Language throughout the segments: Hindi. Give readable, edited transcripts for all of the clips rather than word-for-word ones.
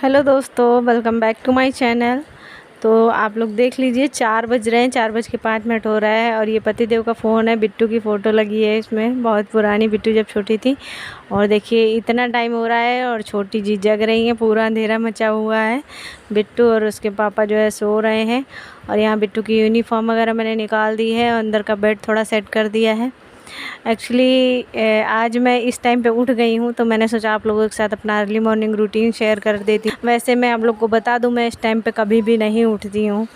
हेलो दोस्तों, welcome back to my channel. तो आप लोग देख लीजिए 4 बज रहे हैं, 4:05 हो रहा है और ये पतिदेव का फ़ोन है। बिट्टू की फ़ोटो लगी है इसमें, बहुत पुरानी, बिट्टू जब छोटी थी। और देखिए इतना टाइम हो रहा है और छोटी जी जग रही हैं, पूरा अंधेरा मचा हुआ है। बिट्टू और उसके पापा जो है सो रहे हैं। और यहाँ बिट्टू की यूनिफॉर्म वगैरह मैंने निकाल दी है और अंदर का बेड थोड़ा सेट कर दिया है। एक्चुअली आज मैं इस टाइम पे उठ गई हूँ, तो मैंने सोचा आप लोगों के साथ अपना अर्ली मॉर्निंग रूटीन शेयर कर देती हूँ। वैसे मैं आप लोग को बता दूँ, मैं इस टाइम पे कभी भी नहीं उठती हूँ।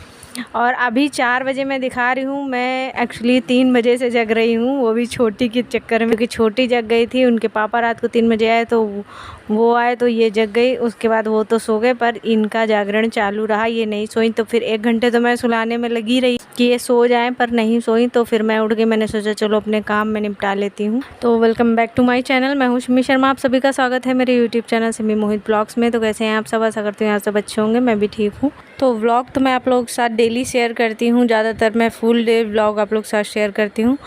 और अभी 4 बजे मैं दिखा रही हूँ, मैं एक्चुअली 3 बजे से जग रही हूँ, वो भी छोटी के चक्कर में, क्योंकि छोटी जग गई थी। उनके पापा रात को 3 बजे आए, तो वो आए तो ये जग गई। उसके बाद वो तो सो गए, पर इनका जागरण चालू रहा, ये नहीं सोई। तो फिर 1 घंटे तो मैं सुलाने में लगी रही कि ये सो जाएं, पर नहीं सोई। तो फिर मैं उठ गई, मैंने सोचा चलो अपने काम में निपटा लेती हूँ। तो welcome back to my channel, मैं हूँ सिमी शर्मा। आप सभी का स्वागत है मेरे यूट्यूब चैनल सिमी मोहित ब्लॉग्स में। तो कैसे हैं आप सब? आशा करती हूँ आप सब अच्छे होंगे, मैं भी ठीक हूँ। तो व्लॉग तो मैं आप लोगों के साथ डेली शेयर करती हूँ, ज़्यादातर मैं फुल डे व्लॉग आप लोग के साथ शेयर करती हूँ।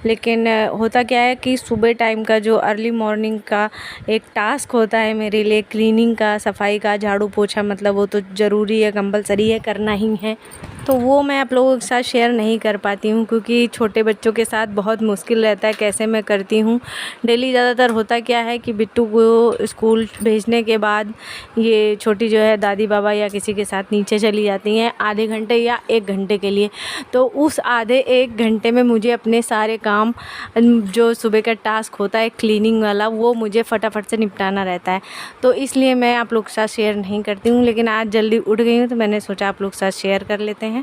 लेकिन होता क्या है कि सुबह टाइम का जो अर्ली मॉर्निंग का एक टास्क होता है मेरे लिए, क्लीनिंग का, सफाई का, झाड़ू पोछा, मतलब वो तो ज़रूरी है, कंपलसरी है, करना ही है। तो वो मैं आप लोगों के साथ शेयर नहीं कर पाती हूँ, क्योंकि छोटे बच्चों के साथ बहुत मुश्किल रहता है कैसे मैं करती हूँ डेली। ज़्यादातर होता क्या है कि बिट्टू को स्कूल भेजने के बाद ये छोटी जो है दादी बाबा या किसी के साथ नीचे चली जाती हैं आधे घंटे या 1 घंटे के लिए। तो उस आधे 1 घंटे में मुझे अपने सारे काम, जो सुबह का टास्क होता है क्लीनिंग वाला, वो मुझे फटाफट से निपटाना रहता है। तो इसलिए मैं आप लोग के साथ शेयर नहीं करती हूँ। लेकिन आज जल्दी उठ गई हूँ, तो मैंने सोचा आप लोग के साथ शेयर कर लेते हैं।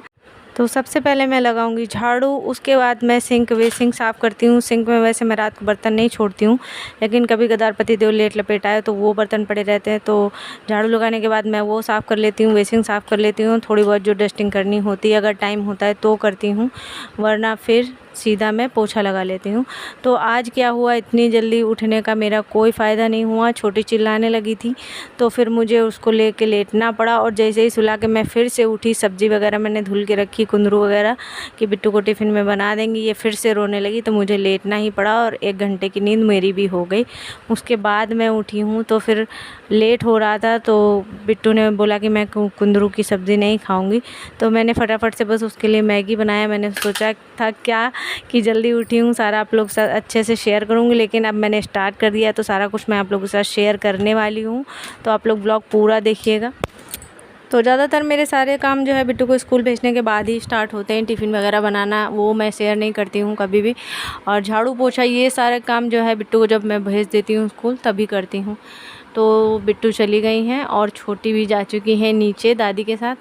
तो सबसे पहले मैं लगाऊंगी झाड़ू, उसके बाद मैं सिंक साफ़ करती हूँ। सिंक में वैसे मैं रात को बर्तन नहीं छोड़ती हूँ, लेकिन कभी कदार पतिदेव लेट लपेट आए तो वो बर्तन पड़े रहते हैं, तो झाड़ू लगाने के बाद मैं वो साफ़ कर लेती हूँ, बेसिंग साफ़ कर लेती हूँ। थोड़ी बहुत जो डस्टिंग करनी होती है, अगर टाइम होता है तो करती हूँ, वरना फिर सीधा मैं पोछा लगा लेती हूँ। तो आज क्या हुआ, इतनी जल्दी उठने का मेरा कोई फ़ायदा नहीं हुआ। छोटी चिल्लाने लगी थी, तो फिर मुझे उसको लेके लेटना पड़ा। और जैसे ही सुला के मैं फिर से उठी, सब्ज़ी वगैरह मैंने धुल के रखी, कुंदरू वगैरह, कि बिट्टू को टिफ़िन में बना देंगी, ये फिर से रोने लगी, तो मुझे लेटना ही पड़ा। और 1 घंटे की नींद मेरी भी हो गई। उसके बाद मैं उठी हूँ, तो फिर लेट हो रहा था, तो बिट्टू ने बोला कि मैं कुंदरू की सब्ज़ी नहीं खाऊंगी, तो मैंने फटाफट से बस उसके लिए मैगी बनाया। मैंने सोचा था क्या कि जल्दी उठी हूँ, सारा आप लोग के साथ अच्छे से शेयर करूँगी, लेकिन अब मैंने स्टार्ट कर दिया, तो सारा कुछ मैं आप लोगों के साथ शेयर करने वाली हूँ। तो आप लोग ब्लॉग पूरा देखिएगा। तो ज़्यादातर मेरे सारे काम जो है बिट्टू को स्कूल भेजने के बाद ही स्टार्ट होते हैं। टिफ़िन वगैरह बनाना वो मैं शेयर नहीं करती हूँ कभी भी। और झाड़ू पोछा ये सारे काम जो है बिट्टू को जब मैं भेज देती हूँ स्कूल, तभी करती हूँ। तो बिट्टू चली गई हैं और छोटी भी जा चुकी हैं नीचे दादी के साथ।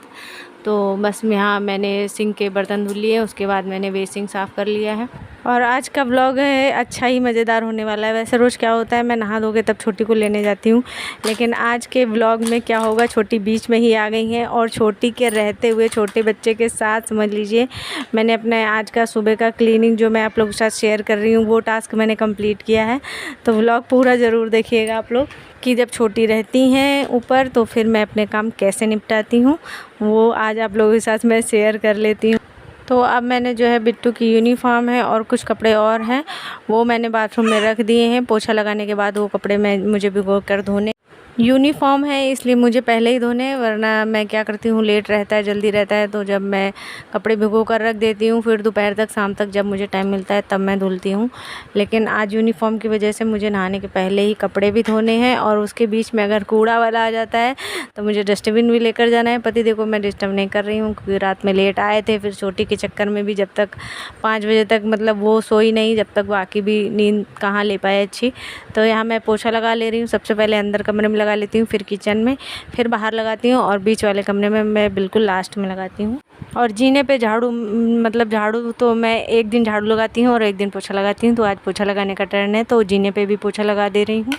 तो बस यहाँ मैंने सिंक के बर्तन धुल लिए, उसके बाद मैंने बेसिंग साफ़ कर लिया है। और आज का व्लॉग है अच्छा ही मज़ेदार होने वाला है। वैसे रोज़ क्या होता है, मैं नहा धो के तब छोटी को लेने जाती हूँ, लेकिन आज के व्लॉग में क्या होगा, छोटी बीच में ही आ गई हैं। और छोटी के रहते हुए छोटे बच्चे के साथ समझ लीजिए मैंने अपने आज का सुबह का क्लीनिंग जो मैं आप लोगों के साथ शेयर कर रही हूँ, वो टास्क मैंने कंप्लीट किया है। तो व्लॉग पूरा ज़रूर देखिएगा आप लोग, कि जब छोटी रहती हैं ऊपर तो फिर मैं अपने काम कैसे निपटाती हूँ, वो आज आप लोगों के साथ मैं शेयर कर लेती हूँ। तो अब मैंने जो है बिट्टू की यूनिफॉर्म है और कुछ कपड़े और हैं, वो मैंने बाथरूम में रख दिए हैं। पोछा लगाने के बाद वो कपड़े मुझे भिगो कर धोने, यूनिफॉर्म है इसलिए मुझे पहले ही धोने, वरना मैं क्या करती हूँ, लेट रहता है, जल्दी रहता है, तो जब मैं कपड़े भिगो कर रख देती हूँ, फिर दोपहर तक, शाम तक जब मुझे टाइम मिलता है तब मैं धुलती हूँ। लेकिन आज यूनिफॉर्म की वजह से मुझे नहाने के पहले ही कपड़े भी धोने हैं। और उसके बीच में अगर कूड़ा वाला आ जाता है तो मुझे डस्टबिन भी लेकर जाना है। पति देखो मैं डिस्टर्ब नहीं कर रही हूँ, क्योंकि रात में लेट आए थे, फिर छोटी के चक्कर में भी जब तक 5 बजे तक, मतलब वो सोई नहीं जब तक, बाकी भी नींद कहाँ ले पाए अच्छी। तो यहाँ मैं पोछा लगा ले रही हूँ। सबसे पहले अंदर कमरे में लगा लेती हूँ, फिर किचन में, फिर बाहर लगाती हूँ, और बीच वाले कमरे में मैं बिल्कुल लास्ट में लगाती हूँ। और जीने पे झाड़ू, मतलब झाड़ू तो मैं एक दिन झाड़ू लगाती हूँ और एक दिन पोछा लगाती हूँ। तो आज पोछा लगाने का टर्न है, तो जीने पे भी पोछा लगा दे रही हूँ।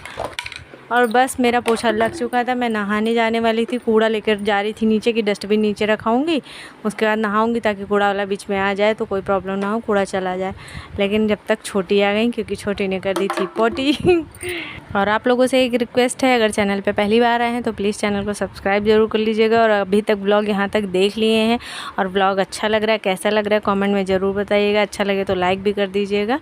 और बस मेरा पोछा लग चुका था, मैं नहाने जाने वाली थी, कूड़ा लेकर जा रही थी नीचे, की डस्टबिन नीचे रखाऊंगी, उसके बाद नहाऊंगी, ताकि कूड़ा वाला बीच में आ जाए तो कोई प्रॉब्लम ना हो, कूड़ा चला जाए। लेकिन जब तक छोटी आ गई, क्योंकि छोटी ने कर दी थी पोटी। और आप लोगों से एक रिक्वेस्ट है, अगर चैनल पे पहली बार आए हैं तो प्लीज़ चैनल को सब्सक्राइब ज़रूर कर लीजिएगा। और अभी तक ब्लॉग यहाँ तक देख लिए हैं और ब्लॉग अच्छा लग रहा है, कैसा लग रहा है, कमेंट में ज़रूर बताइएगा। अच्छा लगे तो लाइक भी कर दीजिएगा।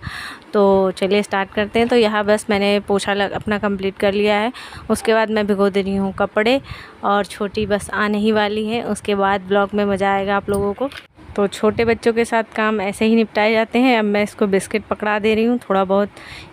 तो चलिए स्टार्ट करते हैं। तो यहाँ बस मैंने पोछा अपना कंप्लीट कर लिया गया है। उसके बाद मैं भिगो दे रही हूँ कपड़े, और छोटी बस आने ही वाली है। उसके बाद ब्लॉग में मज़ा आएगा आप लोगों को। तो छोटे बच्चों के साथ काम ऐसे ही निपटाए जाते हैं। अब मैं इसको बिस्किट पकड़ा दे रही हूँ, थोड़ा बहुत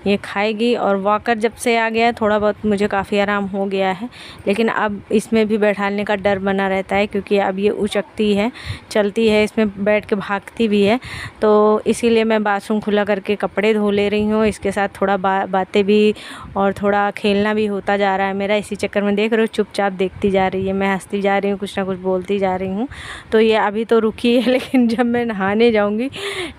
ये खाएगी। और वॉकर जब से आ गया है थोड़ा बहुत मुझे काफ़ी आराम हो गया है, लेकिन अब इसमें भी बैठाने का डर बना रहता है, क्योंकि अब ये उचकती है, चलती है, इसमें बैठ के भागती भी है। तो इसीलिए मैं बाथरूम खुला करके कपड़े धो ले रही हूँ। इसके साथ थोड़ा बातें भी और थोड़ा खेलना भी होता जा रहा है मेरा। इसी चक्कर में देख रहे हो चुपचाप देखती जा रही है, मैं हंसती जा रही हूँ, कुछ ना कुछ बोलती जा रही हूँ। तो ये अभी तो रुकी है, लेकिन जब मैं नहाने जाऊंगी,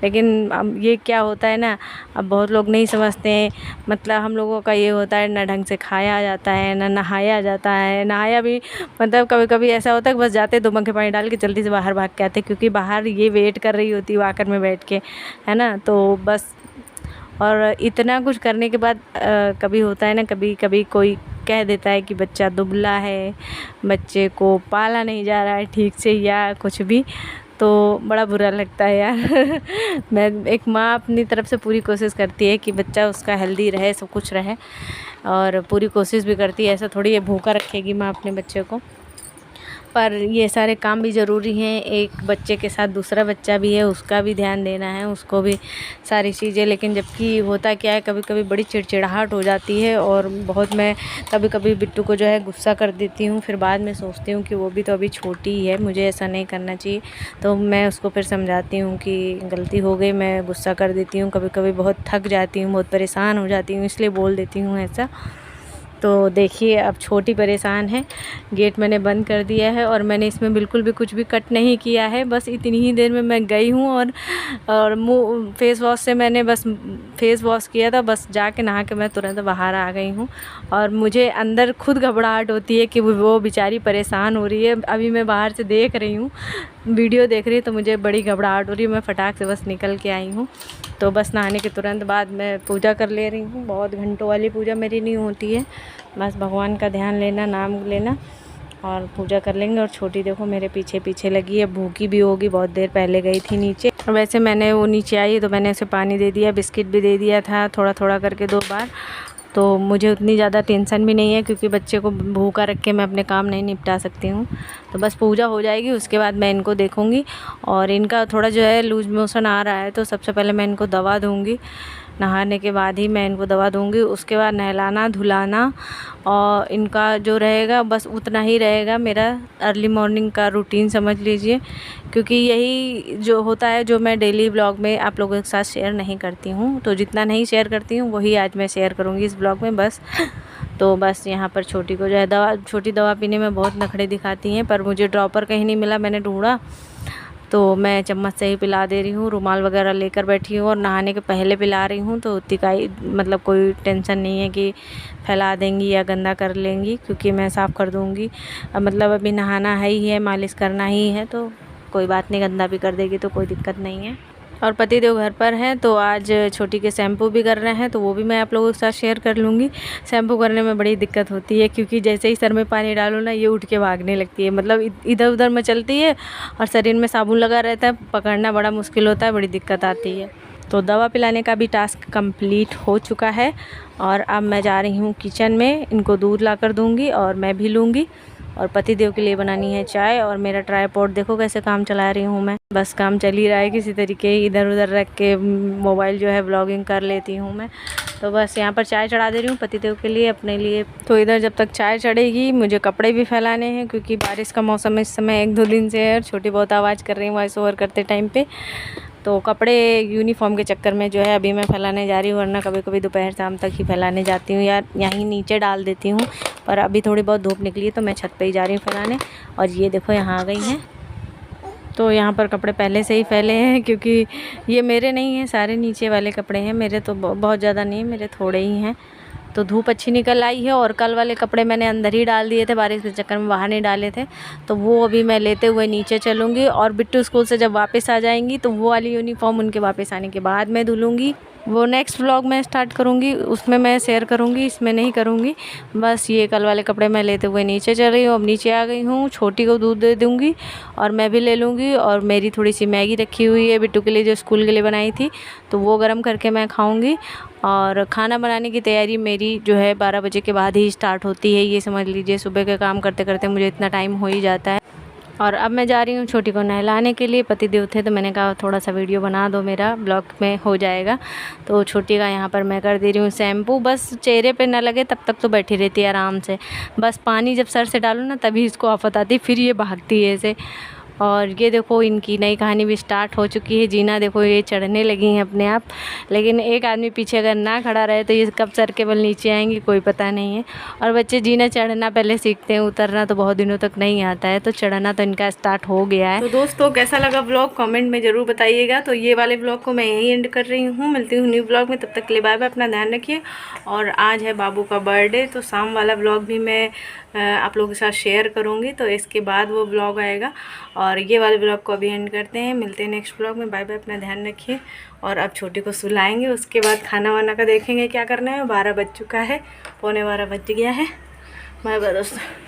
लेकिन अब ये क्या होता है ना, अब बहुत लोग नहीं समझते हैं। मतलब हम लोगों का ये होता है, ना ढंग से खाया जाता है, ना नहाया जाता है। नहाया भी मतलब कभी कभी ऐसा होता है कि बस जाते 2 मग्गे पानी डाल के जल्दी से बाहर भाग के आते, क्योंकि बाहर ये वेट कर रही होती है वाकर में बैठ के, है ना। तो बस, और इतना कुछ करने के बाद कभी होता है ना, कभी कभी कोई कह देता है कि बच्चा दुबला है, बच्चे को पाला नहीं जा रहा है ठीक से, या कुछ भी, तो बड़ा बुरा लगता है यार। मैं एक माँ अपनी तरफ से पूरी कोशिश करती है कि बच्चा उसका हेल्दी रहे, सब कुछ रहे, और पूरी कोशिश भी करती है। ऐसा थोड़ी ये भूखा रखेगी माँ अपने बच्चे को, पर ये सारे काम भी ज़रूरी हैं। एक बच्चे के साथ दूसरा बच्चा भी है, उसका भी ध्यान देना है, उसको भी सारी चीज़ें। लेकिन जबकि होता क्या है, कभी कभी बड़ी चिड़चिड़ाहट हो जाती है, और बहुत मैं कभी कभी बिट्टू को जो है गुस्सा कर देती हूँ। फिर बाद में सोचती हूँ कि वो भी तो अभी छोटी ही है, मुझे ऐसा नहीं करना चाहिए। तो मैं उसको फिर समझाती हूँ कि गलती हो गई, मैं गुस्सा कर देती हूँ, कभी कभी बहुत थक जाती हूँ, बहुत परेशान हो जाती हूँ, इसलिए बोल देती हूँ ऐसा। तो देखिए अब छोटी परेशान है। गेट मैंने बंद कर दिया है, और मैंने इसमें बिल्कुल भी कुछ भी कट नहीं किया है। बस इतनी ही देर में मैं गई हूँ, और मुँह फेस वॉश से मैंने बस फेस वॉश किया था, बस जाके नहा के मैं तुरंत बाहर आ गई हूँ। और मुझे अंदर खुद घबराहट होती है कि वो बेचारी परेशान हो रही है। अभी मैं बाहर से देख रही हूँ, वीडियो देख रही, तो मुझे बड़ी घबराहट हो रही है। मैं फटाक से बस निकल के आई हूँ। तो बस नहाने के तुरंत बाद मैं पूजा कर ले रही हूँ। बहुत घंटों वाली पूजा मेरी नहीं होती है, बस भगवान का ध्यान लेना, नाम लेना, और पूजा कर लेंगे। और छोटी देखो मेरे पीछे पीछे लगी है, भूखी भी होगी, बहुत देर पहले गई थी नीचे। वैसे मैंने वो नीचे आई तो मैंने उसे पानी दे दिया, बिस्किट भी दे दिया था, थोड़ा थोड़ा करके 2 बार। तो मुझे उतनी ज़्यादा टेंशन भी नहीं है, क्योंकि बच्चे को भूखा रख के मैं अपने काम नहीं निपटा सकती हूँ। तो बस पूजा हो जाएगी, उसके बाद मैं इनको देखूँगी। और इनका थोड़ा जो है लूज मोशन आ रहा है, तो सबसे पहले मैं इनको दवा दूँगी, नहाने के बाद ही मैं इनको दवा दूँगी। उसके बाद नहलाना धुलाना, और इनका जो रहेगा बस उतना ही रहेगा मेरा अर्ली मॉर्निंग का रूटीन समझ लीजिए। क्योंकि यही जो होता है, जो मैं डेली ब्लॉग में आप लोगों के साथ शेयर नहीं करती हूँ, तो जितना नहीं शेयर करती हूँ वही आज मैं शेयर करूँगी इस ब्लॉग में बस। तो बस यहाँ पर छोटी को जो है छोटी दवा पीने में बहुत नखरे दिखाती हैं, पर मुझे ड्रॉपर कहीं नहीं मिला, मैंने ढूंढा, तो मैं चम्मच से ही पिला दे रही हूँ। रुमाल वगैरह लेकर बैठी हूँ, और नहाने के पहले पिला रही हूँ। तो उतनी का मतलब कोई टेंशन नहीं है कि फैला देंगी या गंदा कर लेंगी, क्योंकि मैं साफ़ कर दूँगी। मतलब अभी नहाना है ही है, मालिश करना ही है, तो कोई बात नहीं, गंदा भी कर देगी तो कोई दिक्कत नहीं है। और पतिदेव घर पर हैं, तो आज छोटी के शैम्पू भी कर रहे हैं, तो वो भी मैं आप लोगों के साथ शेयर कर लूँगी। शैम्पू करने में बड़ी दिक्कत होती है, क्योंकि जैसे ही सर में पानी डालो ना, ये उठ के भागने लगती है। मतलब इधर उधर मचलती है, और शरीर में साबुन लगा रहता है, पकड़ना बड़ा मुश्किल होता है, बड़ी दिक्कत आती है। तो दवा पिलाने का भी टास्क कंप्लीट हो चुका है, और अब मैं जा रही हूँ किचन में, इनको दूध ला कर दूँगी और मैं भी लूँगी। और पतिदेव के लिए बनानी है चाय, और मेरा ट्राइपॉड देखो कैसे काम चला रही हूँ मैं, बस काम चल ही रहा है किसी तरीके, इधर उधर रख के मोबाइल जो है व्लॉगिंग कर लेती हूँ मैं। तो बस यहाँ पर चाय चढ़ा दे रही हूँ पतिदेव के लिए, अपने लिए। तो इधर जब तक चाय चढ़ेगी मुझे कपड़े भी फैलाने हैं, क्योंकि बारिश का मौसम इस समय 1-2 दिन से है, और छोटी बहुत आवाज़ कर रही हूँ वॉइस ओवर करते टाइम पे। तो कपड़े यूनिफॉर्म के चक्कर में जो है अभी मैं फैलाने जा रही हूँ, वरना कभी कभी दोपहर शाम तक ही फैलाने जाती हूँ, या यहीं नीचे डाल देती हूँ। पर अभी थोड़ी बहुत धूप निकली है, तो मैं छत पे ही जा रही हूँ फैलाने। और ये देखो यहाँ आ गई हैं, तो यहाँ पर कपड़े पहले से ही फैले हैं, क्योंकि ये मेरे नहीं हैं, सारे नीचे वाले कपड़े हैं मेरे, तो बहुत ज़्यादा नहीं, मेरे थोड़े ही हैं। तो धूप अच्छी निकल आई है, और कल वाले कपड़े मैंने अंदर ही डाल दिए थे, बारिश के चक्कर में बाहर नहीं डाले थे, तो वो अभी मैं लेते हुए नीचे चलूँगी। और बिट्टू स्कूल से जब वापस आ जाएंगी, तो वो वाली यूनिफॉर्म उनके वापस आने के बाद मैं धुलूँगी। वो नेक्स्ट व्लॉग में स्टार्ट करूँगी, उसमें मैं शेयर करूँगी, इसमें नहीं करूँगी। बस ये कल वाले कपड़े मैं लेते हुए नीचे चल रही हूँ, अब नीचे आ गई हूँ। छोटी को दूध दे दूँगी, और मैं भी ले लूँगी। और मेरी थोड़ी सी मैगी रखी हुई है बिट्टू के लिए, जो स्कूल के लिए बनाई थी, तो वो गर्म करके मैं खाऊँगी। और खाना बनाने की तैयारी मेरी जो है 12 बजे के बाद ही स्टार्ट होती है। ये समझ लीजिए सुबह के काम करते करते मुझे इतना टाइम हो ही जाता है। और अब मैं जा रही हूँ छोटी को नहलाने के लिए। पतिदेव थे तो मैंने कहा थोड़ा सा वीडियो बना दो, मेरा ब्लॉग में हो जाएगा। तो छोटी का यहाँ पर मैं कर दे रही हूँ शैम्पू। बस चेहरे पे ना लगे तब तक तो बैठी रहती है आराम से। बस पानी जब सर से डालूँ ना तभी इसको आफत आती, फिर ये भागती है ऐसे। और ये देखो इनकी नई कहानी भी स्टार्ट हो चुकी है। जीना देखो ये चढ़ने लगी हैं अपने आप, लेकिन एक आदमी पीछे अगर ना खड़ा रहे तो ये कब सर के बल नीचे आएंगी कोई पता नहीं है। और बच्चे जीना चढ़ना पहले सीखते हैं, उतरना तो बहुत दिनों तक नहीं आता है। तो चढ़ना तो इनका स्टार्ट हो गया है। तो दोस्तों कैसा लगा ब्लॉग कमेंट में ज़रूर बताइएगा। तो ये वाले ब्लॉग को मैं यहीं एंड कर रही हूँ, मिलती हूँ न्यू ब्लॉग में। तब तक के लिए बाय बाय, अपना ध्यान रखिए। और आज है बाबू का बर्थडे, तो शाम वाला ब्लॉग भी मैं आप लोगों के साथ शेयर करूँगी, तो इसके बाद वो ब्लॉग आएगा। और ये वाले ब्लॉग को अभी एंड करते हैं, मिलते हैं नेक्स्ट ब्लॉग में। बाय बाय, अपना ध्यान रखिए। और अब छोटी को सुलाएंगे, उसके बाद खाना वाना का देखेंगे क्या करना है। 12 बज चुका है, 11:15 बज गया है। बाय बाय दोस्तों।